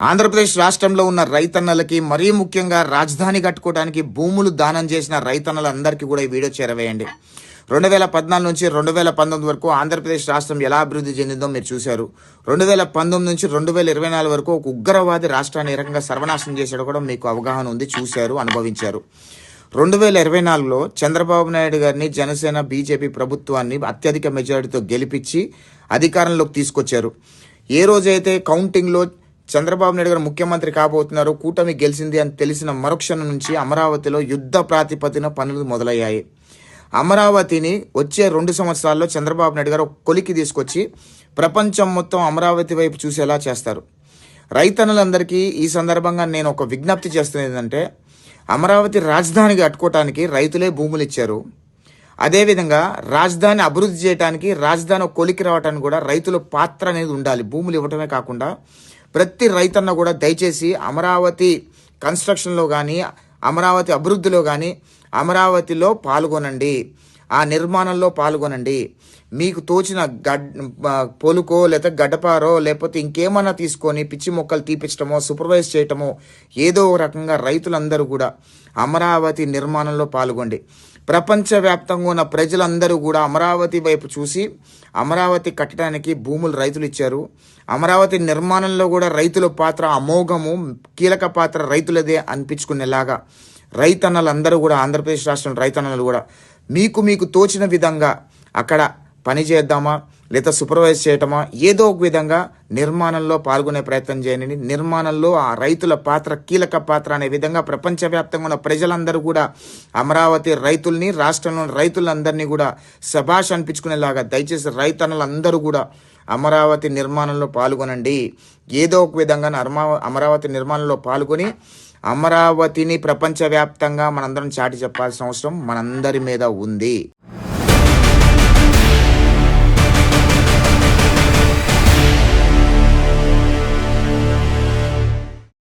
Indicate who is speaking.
Speaker 1: ఆంధ్రప్రదేశ్ రాష్ట్రంలో ఉన్న రైతన్నలకి మరీ ముఖ్యంగా రాజధాని కట్టుకోవడానికి భూములు దానం చేసిన రైతన్నలందరికీ కూడా ఈ వీడియో చేరవేయండి. 2014 నుంచి 2019 వరకు ఆంధ్రప్రదేశ్ రాష్ట్రం ఎలా అభివృద్ధి చెందిందో మీరు చూశారు. 2019 నుంచి 2024 వరకు ఒక ఉగ్రవాది రాష్ట్రాన్ని ఏ రకంగా సర్వనాశనం చేశాడో కూడా మీకు అవగాహన ఉంది, చూశారు, అనుభవించారు. 2024లో చంద్రబాబు నాయుడు గారిని జనసేన బీజేపీ ప్రభుత్వాన్ని అత్యధిక మెజారిటీతో గెలిపించి అధికారంలోకి తీసుకొచ్చారు. ఏ రోజైతే కౌంటింగ్లో చంద్రబాబు నాయుడు గారు ముఖ్యమంత్రి కాబోతున్నారు, కూటమి గెలిచింది అని తెలిసిన మరుక్షణం నుంచి అమరావతిలో యుద్ధ ప్రాతిపదిన పనులు మొదలయ్యాయి. అమరావతిని వచ్చే 2 సంవత్సరాల్లో చంద్రబాబు నాయుడు గారు కొలికి తీసుకొచ్చి ప్రపంచం మొత్తం అమరావతి వైపు చూసేలా చేస్తారు. రైతన్నులందరికీ ఈ సందర్భంగా నేను ఒక విజ్ఞప్తి చేస్తున్నది ఏంటంటే, అమరావతి రాజధాని కట్టుకోవటానికి రైతులే భూములు ఇచ్చారు. అదేవిధంగా రాజధాని అభివృద్ధి చేయడానికి, రాజధాని కొలికి రావడానికి కూడా రైతుల పాత్ర అనేది ఉండాలి. భూములు ఇవ్వటమే కాకుండా ప్రతి రైతన్న కూడా దయచేసి అమరావతి కన్స్ట్రక్షన్లో కానీ, అమరావతి అభివృద్ధిలో కానీ అమరావతిలో పాల్గొనండి, ఆ నిర్మాణంలో పాల్గొనండి. మీకు తోచిన పొలుకో లేకపోతే గడ్డపారో లేకపోతే ఇంకేమన్నా తీసుకొని పిచ్చి మొక్కలు తీపించడమో సూపర్వైజ్ చేయటమో ఏదో రకంగా రైతులందరూ కూడా అమరావతి నిర్మాణంలో పాల్గొండి. ప్రపంచవ్యాప్తంగా ఉన్న ప్రజలందరూ కూడా అమరావతి వైపు చూసి అమరావతి కట్టడానికి భూములు రైతులు ఇచ్చారు. అమరావతి నిర్మాణంలో కూడా రైతుల పాత్ర అమోఘము, కీలక పాత్ర రైతులదే అనిపించుకునేలాగా రైతన్నలందరూ కూడా, ఆంధ్రప్రదేశ్ రాష్ట్రం రైతన్నలు కూడా మీకు తోచిన విధంగా అక్కడ పని చేద్దామా లేదా సూపర్వైజ్ చేయటమా, ఏదో ఒక విధంగా నిర్మాణంలో పాల్గొనే ప్రయత్నం చేయండి. నిర్మాణంలో ఆ రైతుల పాత్ర కీలక పాత్ర అనే విధంగా ప్రపంచవ్యాప్తంగా ఉన్న ప్రజలందరూ కూడా అమరావతి రైతుల్ని, రాష్ట్రంలోని రైతులందరినీ కూడా శభాష్ అనిపించుకునేలాగా దయచేసి రైతన్నలందరూ కూడా అమరావతి నిర్మాణంలో పాల్గొనండి. ఏదో ఒక విధంగా అమరావతి నిర్మాణంలో పాల్గొని అమరావతిని ప్రపంచవ్యాప్తంగా మనందరం చాటి చెప్పాల్సిన అవసరం మనందరి మీద ఉంది.